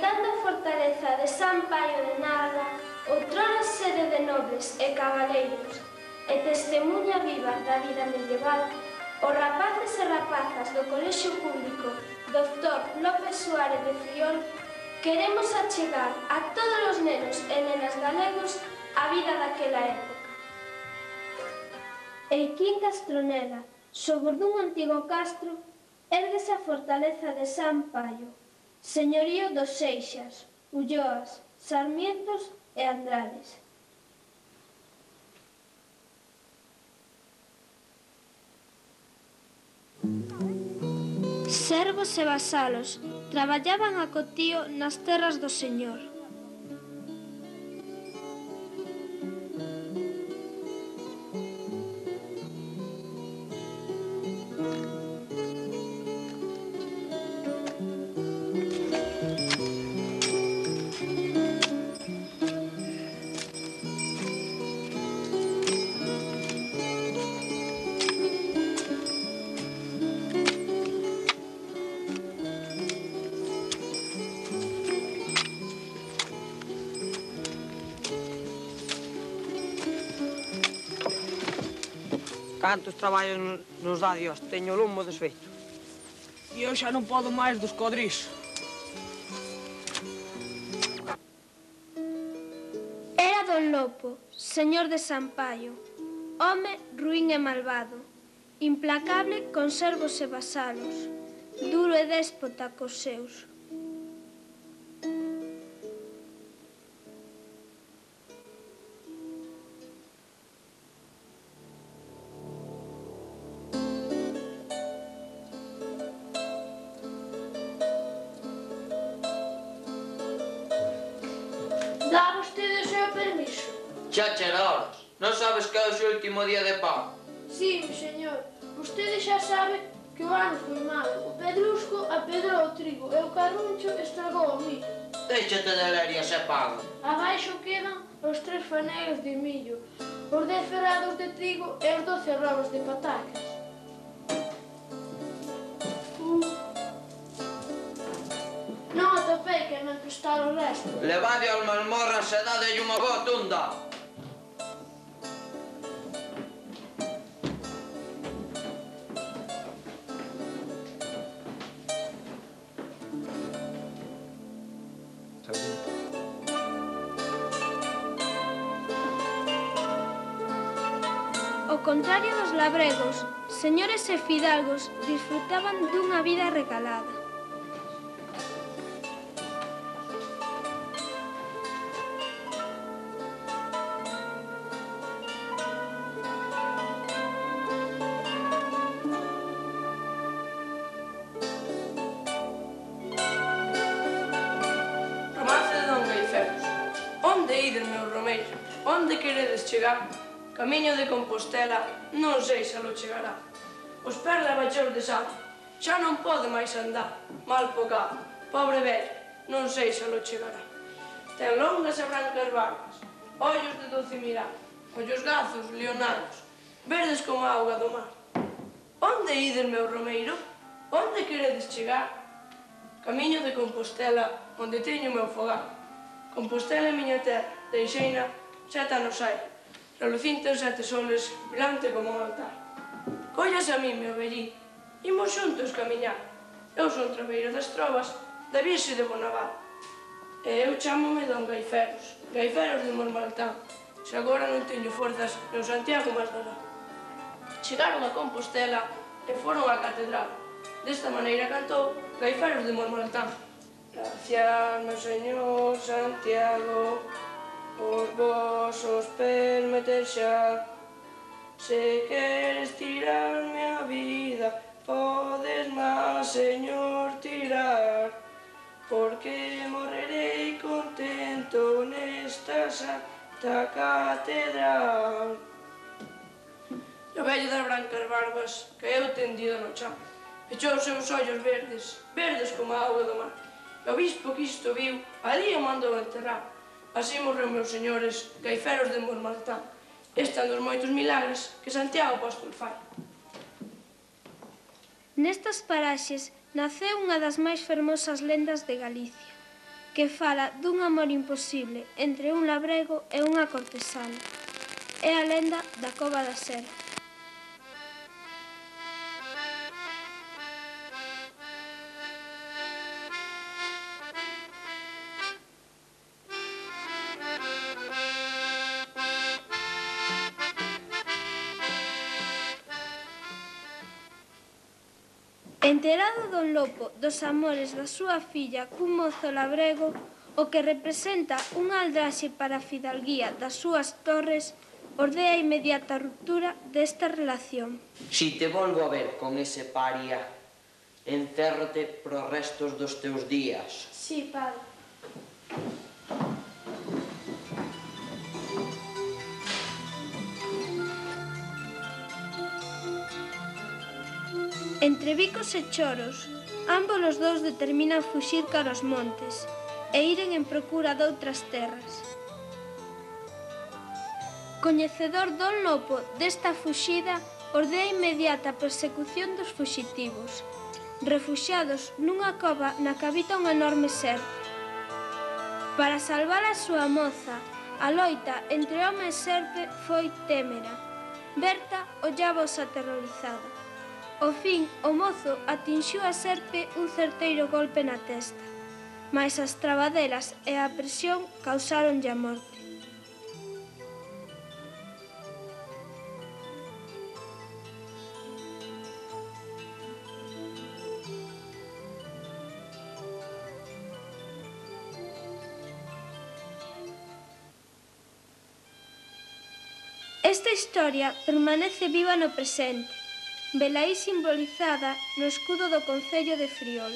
habitando a fortaleza de San Paio de Narda, outrora sede de nobles e cabaleiros, e testemunha viva da vida medieval, os rapaces e rapazas do Colexio Público Dr. López Suárez de Friol queremos achegar a todos os nenos e nenas galegos a vida daquela época. Eiquí en Castronela, sobre dun antigo castro, érguese a fortaleza de San Paio, señorío dos Seixas, Ulloas, Sarmientos e Andrades. Servos e vasalos traballaban a cotío nas terras do señor. Cantos traballos nos dá Dios, teño o lombo desfeito. E eu xa non podo máis dos codris. Era Don Lopo, señor de San Paio, home ruín e malvado, implacable con servos e vasalos, duro e déspota cos seus. Dá vostede o seu permiso? Xa chega horas. Non sabes que é o último día de pago? Sí, mi señor. Vostede xa sabe que o ano foi malo. O pedrusco apedrou o trigo e o carruncho estragou o millo. Déixate de lerias e paga. Abaixo quedan os 3 fanegas de millo, os 10 ferrados de trigo e os 12 robos de patacas. Non atopei que me prestar o resto. Levade ao malmorras e dadelle unha boa tunda. Ao contrario dos labregos, señores e fidalgos disfrutaban dunha vida regalada. Romance de Don Gaiferos. Onde ides, meus romeiros? Onde queredes chegar? Camiño de Compostela, non sei se lo chegará. Os pés lavachos de sal, xa non pode máis andar. Mal pocado, pobre vello, non sei se lo chegará. Ten longas e brancas barbas, ollos de doce mirar, ollos gazos, leonardos, verdes como a auga do mar. Onde ides, meu romeiro? Onde queredes chegar? Camiño de Compostela, onde teño o meu fogar. Compostela é miña terra, deixeina 7 anos hai. Relucinte en 7 soles, brilante como un altar. Collase a mí, meu vellín, imos xuntos camiñar. Eu son trabeiro das trovas da Virxe de Bonaval. E eu chámome Don Gaiferos, Gaiferos de Mormaltán. Se agora non teño forzas, meu Santiago máis dará. Chegaron a Compostela e foron á catedral. Desta maneira cantou Gaiferos de Mormaltán. Gracias, meu señor Santiago, os vosos pés meter xa. Se queres tirarme a vida, podes máis, señor, tirar, porque morrerei contento nesta santa catedral. O vello das brancas barbas caeu tendido no chan. Echou os seus ollos verdes, verdes como a auga do mar. E o bispo que isto viu, ali o mandou enterrar. Así morreu, meus señores, Gaiferos de Mormaltán. Este é un dos moitos milagres que Santiago Apóstol fai. Nestas paraxes naceu unha das máis fermosas lendas de Galicia. que fala dun amor imposible entre un labrego e unha cortesana. É a lenda da Cova da Sera. Enterado don Lopo dos amores da súa filla cun mozo labrego, o que representa unha aldraxe para a fidalguía das súas torres, ordea a inmediata ruptura desta relación. Si te volvo a ver con ese paria, encérrate pros restos dos teus días. Sí, padre. Entre bicos e choros, ambos os dous determinan fuxir cara aos montes e iren en procura doutras terras. Coñecedor don Lopo desta fuxida, ordea a inmediata persecución dos fuxitivos, refuxiados nunha cova na que habita unha enorme serpe. Para salvar a súa moza, a loita entre home e serpe foi témera. Berta ollábaos aterrorizada. Ao fin, o mozo atinxiu a serpe un certeiro golpe na testa, mais as trabadelas e a presión causáronlle a morte. Esta historia permanece viva no presente, velaí simbolizada no escudo do concello de Friol.